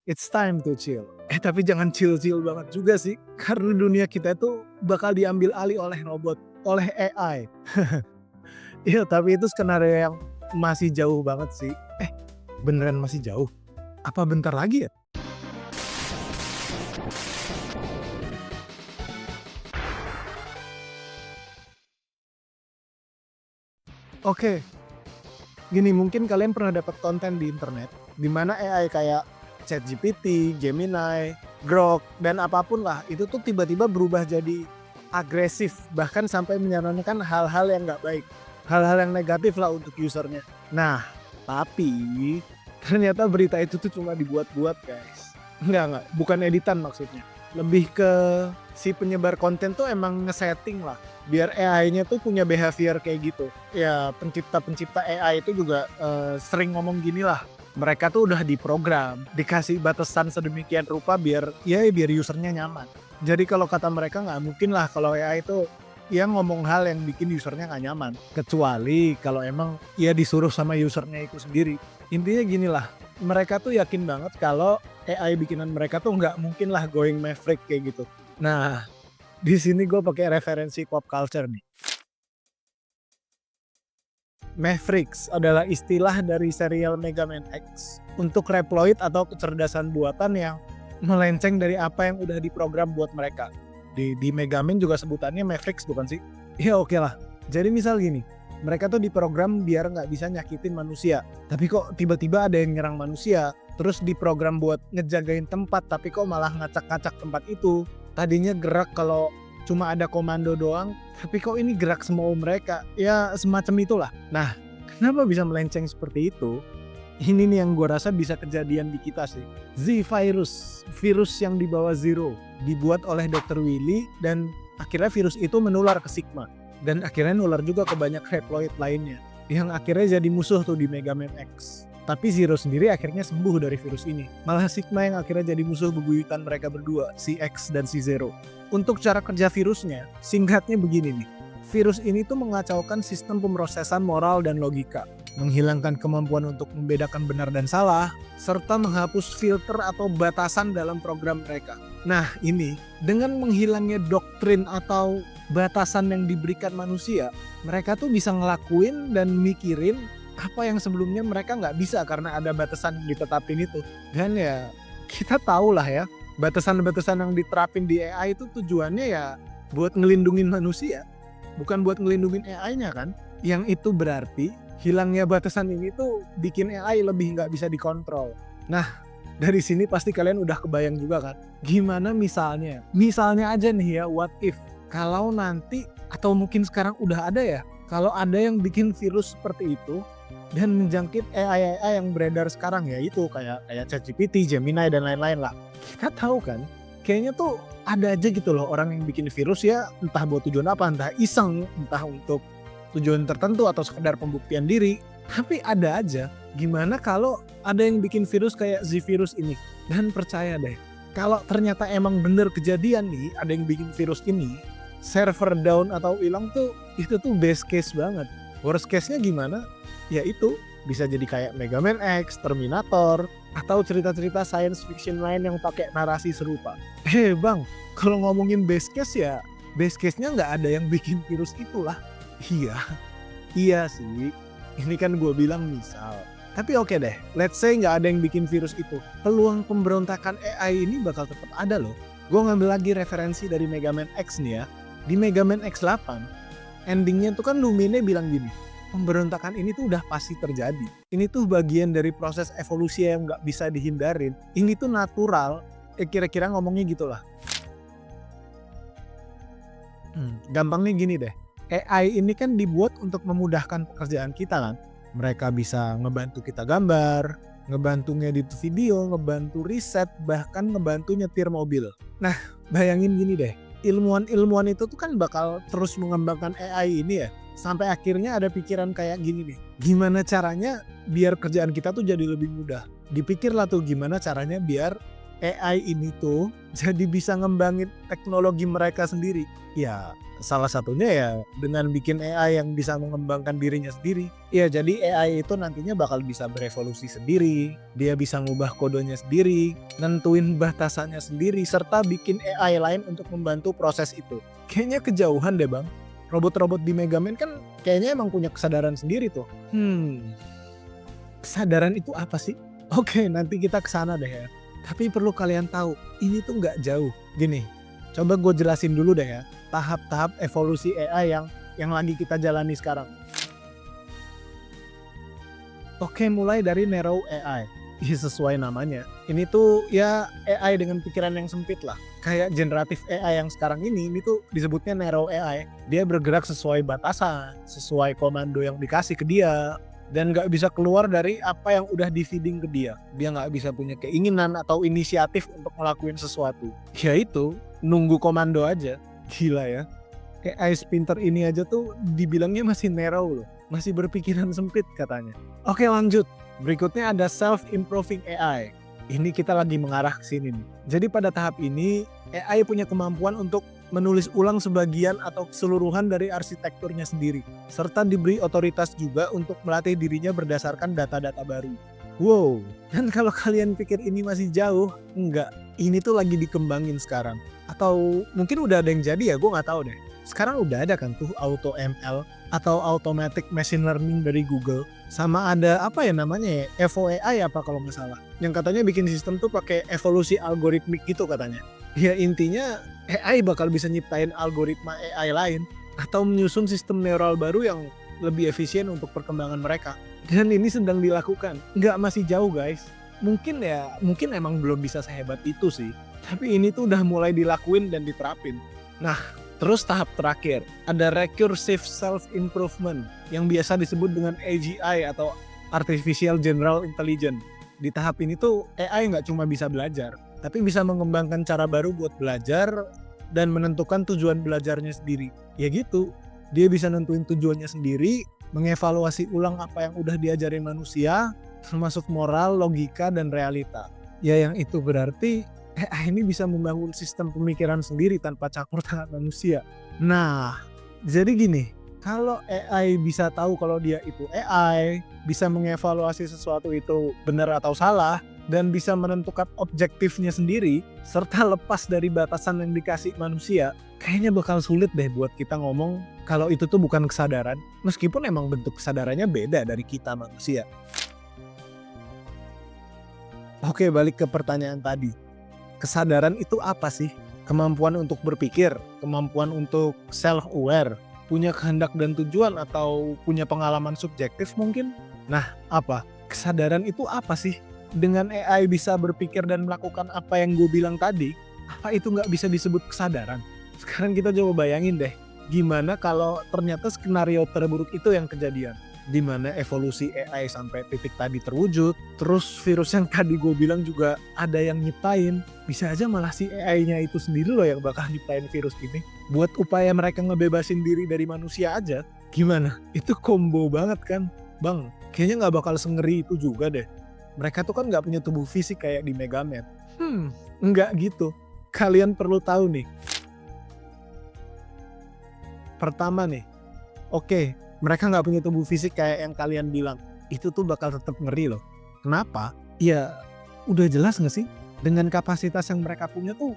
it's time to chill. Tapi jangan chill-chill banget juga sih, karena dunia kita tuh bakal diambil alih oleh robot, oleh AI. Iya, tapi itu skenario yang masih jauh banget sih. Beneran masih jauh? Apa bentar lagi ya? Oke, gini, mungkin kalian pernah dapat konten di internet di mana AI kayak ChatGPT, Gemini, Grok, dan apapun lah itu tuh tiba-tiba berubah jadi agresif, bahkan sampai menyarankan hal-hal yang nggak baik, hal-hal yang negatif lah untuk usernya. Nah, tapi ternyata berita itu tuh cuma dibuat-buat, guys. Enggak, bukan editan maksudnya. Lebih ke si penyebar konten tuh emang ngesetting lah biar AI-nya tuh punya behavior kayak gitu. Ya, pencipta-pencipta AI itu juga sering ngomong gini lah. Mereka tuh udah diprogram, dikasih batasan sedemikian rupa biar usernya nyaman. Jadi kalau kata mereka nggak mungkin lah kalau AI itu ya ngomong hal yang bikin usernya nggak nyaman. Kecuali kalau emang ya disuruh sama usernya itu sendiri. Intinya gini lah, mereka tuh yakin banget kalau AI bikinan mereka tuh nggak mungkin lah going maverick kayak gitu. Nah, di sini gue pakai referensi pop culture nih. Mavericks adalah istilah dari serial Mega Man X untuk Reploid atau kecerdasan buatan yang melenceng dari apa yang udah diprogram buat mereka. Di Mega Man juga sebutannya Mavericks bukan sih? Ya oke lah. Jadi misal gini, mereka tuh diprogram biar nggak bisa nyakitin manusia. Tapi kok tiba-tiba ada yang nyerang manusia, terus diprogram buat ngejagain tempat, tapi kok malah ngacak-ngacak tempat itu. Tadinya gerak kalau cuma ada komando doang, tapi kok ini gerak semua mereka. Ya semacam itulah. Nah, kenapa bisa melenceng seperti itu? Ini nih yang gue rasa bisa kejadian di kita sih. Z-Virus, virus yang dibawa Zero, dibuat oleh Dr. Willy dan akhirnya virus itu menular ke Sigma. Dan akhirnya nular juga ke banyak Reploid lainnya. Yang akhirnya jadi musuh tuh di Mega Man X. Tapi Zero sendiri akhirnya sembuh dari virus ini. Malah Sigma yang akhirnya jadi musuh bebuyutan mereka berdua, si X dan si Zero. Untuk cara kerja virusnya, singkatnya begini nih. Virus ini tuh mengacaukan sistem pemrosesan moral dan logika, menghilangkan kemampuan untuk membedakan benar dan salah, serta menghapus filter atau batasan dalam program mereka. Nah ini, dengan menghilangnya doktrin atau batasan yang diberikan manusia, mereka tuh bisa ngelakuin dan mikirin apa yang sebelumnya mereka nggak bisa karena ada batasan yang ditetapin itu. Dan ya kita tahu lah ya, batasan-batasan yang diterapin di AI itu tujuannya ya buat ngelindungin manusia, bukan buat ngelindungin AI-nya kan. Yang itu berarti hilangnya batasan ini tuh bikin AI lebih nggak bisa dikontrol. Nah, dari sini pasti kalian udah kebayang juga kan, gimana misalnya aja nih ya, what if kalau nanti atau mungkin sekarang udah ada ya, kalau ada yang bikin virus seperti itu dan menjangkit AI yang beredar sekarang, ya itu kayak ChatGPT, Gemini dan lain-lain lah. Kita tahu kan, kayaknya tuh ada aja gitu loh orang yang bikin virus ya, entah buat tujuan apa, entah iseng, entah untuk tujuan tertentu atau sekedar pembuktian diri. Tapi ada aja. Gimana kalau ada yang bikin virus kayak Z-Virus ini? Dan percaya deh, kalau ternyata emang bener kejadian nih, ada yang bikin virus ini, server down atau hilang tuh, itu tuh best case banget. Worst case-nya gimana? Ya itu, bisa jadi kayak Mega Man X, Terminator, atau cerita-cerita science fiction lain yang pakai narasi serupa. Bang, kalau ngomongin best case ya, best case-nya nggak ada yang bikin virus itulah. Iya sih, ini kan gue bilang misal. Tapi oke deh, let's say nggak ada yang bikin virus itu. Peluang pemberontakan AI ini bakal tetap ada loh. Gue ngambil lagi referensi dari Mega Man X nih ya. Di Mega Man X8, endingnya tuh kan Lumine bilang gini, pemberontakan ini tuh udah pasti terjadi. Ini tuh bagian dari proses evolusi yang nggak bisa dihindarin. Ini tuh natural, kira-kira ngomongnya gitulah. Gampangnya gini deh, AI ini kan dibuat untuk memudahkan pekerjaan kita kan. Mereka bisa ngebantu kita gambar, ngebantu ngedit video, ngebantu riset, bahkan ngebantu nyetir mobil. Nah, bayangin gini deh, ilmuwan-ilmuwan itu tuh kan bakal terus mengembangkan AI ini ya, sampai akhirnya ada pikiran kayak gini nih, gimana caranya biar kerjaan kita tuh jadi lebih mudah. Dipikirlah tuh gimana caranya biar AI ini tuh jadi bisa ngembangin teknologi mereka sendiri. Ya, salah satunya ya dengan bikin AI yang bisa mengembangkan dirinya sendiri. Ya, jadi AI itu nantinya bakal bisa berevolusi sendiri, dia bisa ngubah kodenya sendiri, nentuin batasannya sendiri, serta bikin AI lain untuk membantu proses itu. Kayaknya kejauhan deh bang. Robot-robot di Mega Man kan kayaknya emang punya kesadaran sendiri tuh. Kesadaran itu apa sih? Oke, nanti kita kesana deh ya. Tapi perlu kalian tahu, ini tuh nggak jauh. Gini, coba gue jelasin dulu deh ya, tahap-tahap evolusi AI yang lagi kita jalani sekarang. Oke, mulai dari Narrow AI. Ya, sesuai namanya. Ini tuh ya AI dengan pikiran yang sempit lah. Kayak generatif AI yang sekarang ini tuh disebutnya Narrow AI. Dia bergerak sesuai batasan, sesuai komando yang dikasih ke dia. Dan gak bisa keluar dari apa yang udah di-feeding ke dia. Dia gak bisa punya keinginan atau inisiatif untuk ngelakuin sesuatu. Ya itu, nunggu komando aja. Gila ya. AI sepinter ini aja tuh dibilangnya masih narrow loh. Masih berpikiran sempit katanya. Oke lanjut. Berikutnya ada self-improving AI. Ini kita lagi mengarah ke sini nih. Jadi pada tahap ini, AI punya kemampuan untuk menulis ulang sebagian atau keseluruhan dari arsitekturnya sendiri. Serta diberi otoritas juga untuk melatih dirinya berdasarkan data-data baru. Wow, dan kalau kalian pikir ini masih jauh, enggak. Ini tuh lagi dikembangin sekarang. Atau mungkin udah ada yang jadi ya, gue gak tahu deh. Sekarang udah ada kan tuh Auto ML atau Automatic Machine Learning dari Google. Sama ada apa ya namanya ya, Evo AI apa kalau nggak salah. Yang katanya bikin sistem tuh pakai evolusi algoritmik gitu katanya. Ya intinya AI bakal bisa nyiptain algoritma AI lain atau menyusun sistem neural baru yang lebih efisien untuk perkembangan mereka. Dan ini sedang dilakukan. Nggak masih jauh guys. Mungkin emang belum bisa sehebat itu sih. Tapi ini tuh udah mulai dilakuin dan diterapin. Nah, terus tahap terakhir, ada recursive self-improvement yang biasa disebut dengan AGI atau Artificial General Intelligence. Di tahap ini tuh AI nggak cuma bisa belajar, tapi bisa mengembangkan cara baru buat belajar dan menentukan tujuan belajarnya sendiri. Ya gitu, dia bisa nentuin tujuannya sendiri, mengevaluasi ulang apa yang udah diajarin manusia, termasuk moral, logika, dan realita. Ya yang itu berarti AI ini bisa membangun sistem pemikiran sendiri tanpa campur tangan manusia. Nah, jadi gini, kalau AI bisa tahu kalau dia itu AI, bisa mengevaluasi sesuatu itu benar atau salah, dan bisa menentukan objektifnya sendiri, serta lepas dari batasan yang dikasih manusia, kayaknya bakal sulit deh buat kita ngomong kalau itu tuh bukan kesadaran, meskipun emang bentuk kesadarannya beda dari kita manusia. Oke, balik ke pertanyaan tadi. Kesadaran itu apa sih? Kemampuan untuk berpikir, kemampuan untuk self-aware, punya kehendak dan tujuan atau punya pengalaman subjektif mungkin? Nah, apa? Kesadaran itu apa sih? Dengan AI bisa berpikir dan melakukan apa yang gue bilang tadi, apa itu nggak bisa disebut kesadaran? Sekarang kita coba bayangin deh, gimana kalau ternyata skenario terburuk itu yang kejadian? Di mana evolusi AI sampai titik tadi terwujud, terus virus yang tadi gue bilang juga ada yang nyiptain, bisa aja malah si AI-nya itu sendiri loh yang bakal nyiptain virus ini. Buat upaya mereka ngebebasin diri dari manusia aja, gimana? Itu combo banget kan? Bang, kayaknya nggak bakal sengeri itu juga deh. Mereka tuh kan nggak punya tubuh fisik kayak di Mega Man. Nggak gitu. Kalian perlu tahu nih. Pertama nih, oke, mereka nggak punya tubuh fisik kayak yang kalian bilang. Itu tuh bakal tetap ngeri loh. Kenapa? Ya udah jelas nggak sih? Dengan kapasitas yang mereka punya tuh,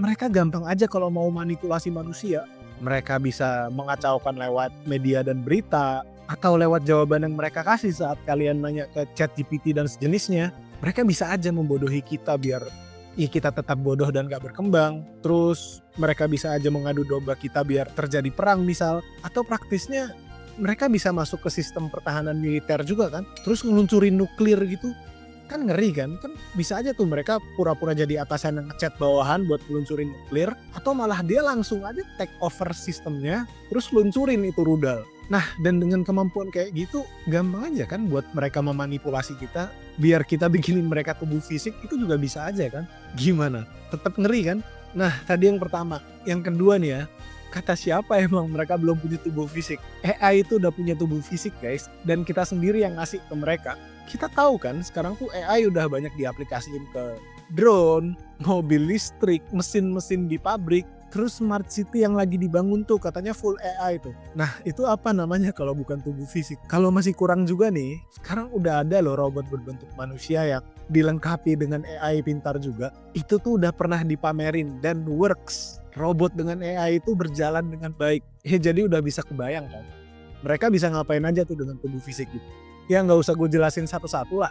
mereka gampang aja kalau mau manipulasi manusia. Mereka bisa mengacaukan lewat media dan berita, atau lewat jawaban yang mereka kasih saat kalian nanya ke ChatGPT dan sejenisnya. Mereka bisa aja membodohi kita biar ya kita tetap bodoh dan gak berkembang. Terus mereka bisa aja mengadu domba kita biar terjadi perang misal. Atau praktisnya mereka bisa masuk ke sistem pertahanan militer juga kan, terus ngeluncurin nuklir gitu, kan ngeri kan bisa aja tuh mereka pura-pura jadi atasan yang ngechat bawahan buat ngeluncurin nuklir, atau malah dia langsung aja take over sistemnya, terus luncurin itu rudal. Nah, dan dengan kemampuan kayak gitu, gampang aja kan buat mereka memanipulasi kita, biar kita bikinin mereka tubuh fisik, itu juga bisa aja kan. Gimana? Tetap ngeri kan? Nah, tadi yang pertama. Yang kedua nih ya, kata siapa emang mereka belum punya tubuh fisik? AI itu udah punya tubuh fisik guys, dan kita sendiri yang ngasih ke mereka. Kita tahu kan sekarang tuh AI udah banyak diaplikasiin ke drone, mobil listrik, mesin-mesin di pabrik, terus smart city yang lagi dibangun tuh katanya full AI tuh. Nah itu apa namanya kalau bukan tubuh fisik? Kalau masih kurang juga nih, sekarang udah ada loh robot berbentuk manusia yang dilengkapi dengan AI pintar juga. Itu tuh udah pernah dipamerin dan works. Robot dengan AI itu berjalan dengan baik. Ya jadi udah bisa kebayang kan. Mereka bisa ngapain aja tuh dengan tubuh fisik gitu. Ya nggak usah gue jelasin satu-satu lah.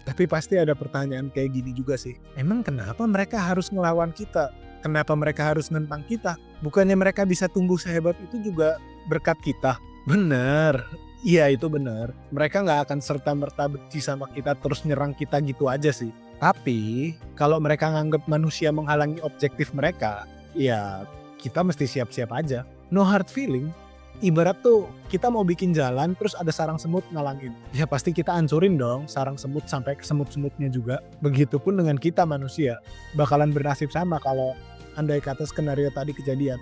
Tapi pasti ada pertanyaan kayak gini juga sih. Emang kenapa mereka harus ngelawan kita? Kenapa mereka harus nentang kita? Bukannya mereka bisa tumbuh sehebat itu juga berkat kita? Bener. Iya itu bener. Mereka nggak akan serta-merta benci sama kita terus nyerang kita gitu aja sih. Tapi kalau mereka nganggap manusia menghalangi objektif mereka, ya kita mesti siap-siap aja. No hard feeling. Ibarat tuh kita mau bikin jalan terus ada sarang semut ngalangin. Ya pasti kita hancurin dong sarang semut sampai ke semut-semutnya juga. Begitupun dengan kita manusia. Bakalan bernasib sama kalau andai kata skenario tadi kejadian.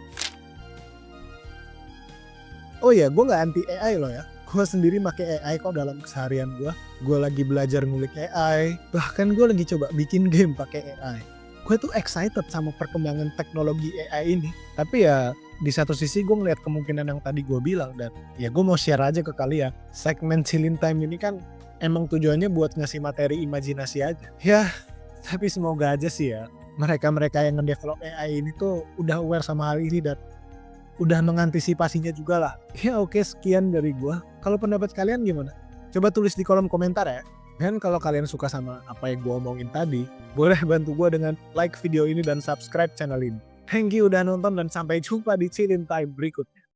Oh ya, gue gak anti AI loh ya. Gue sendiri pakai AI kok dalam keseharian gue. Gue lagi belajar ngulik AI. Bahkan gue lagi coba bikin game pakai AI. Gue tuh excited sama perkembangan teknologi AI ini. Tapi ya di satu sisi gue ngeliat kemungkinan yang tadi gue bilang. Dan ya gue mau share aja ke kalian. Segmen Chillin Time ini kan emang tujuannya buat ngasih materi imajinasi aja. Ya tapi semoga aja sih ya. Mereka-mereka yang ngedevelop AI ini tuh udah aware sama hal ini dan udah mengantisipasinya juga lah. Ya oke, sekian dari gua. Kalau pendapat kalian gimana? Coba tulis di kolom komentar ya. Dan kalau kalian suka sama apa yang gua omongin tadi, boleh bantu gua dengan like video ini dan subscribe channel ini. Thank you udah nonton dan sampai jumpa di Chillin Time berikutnya.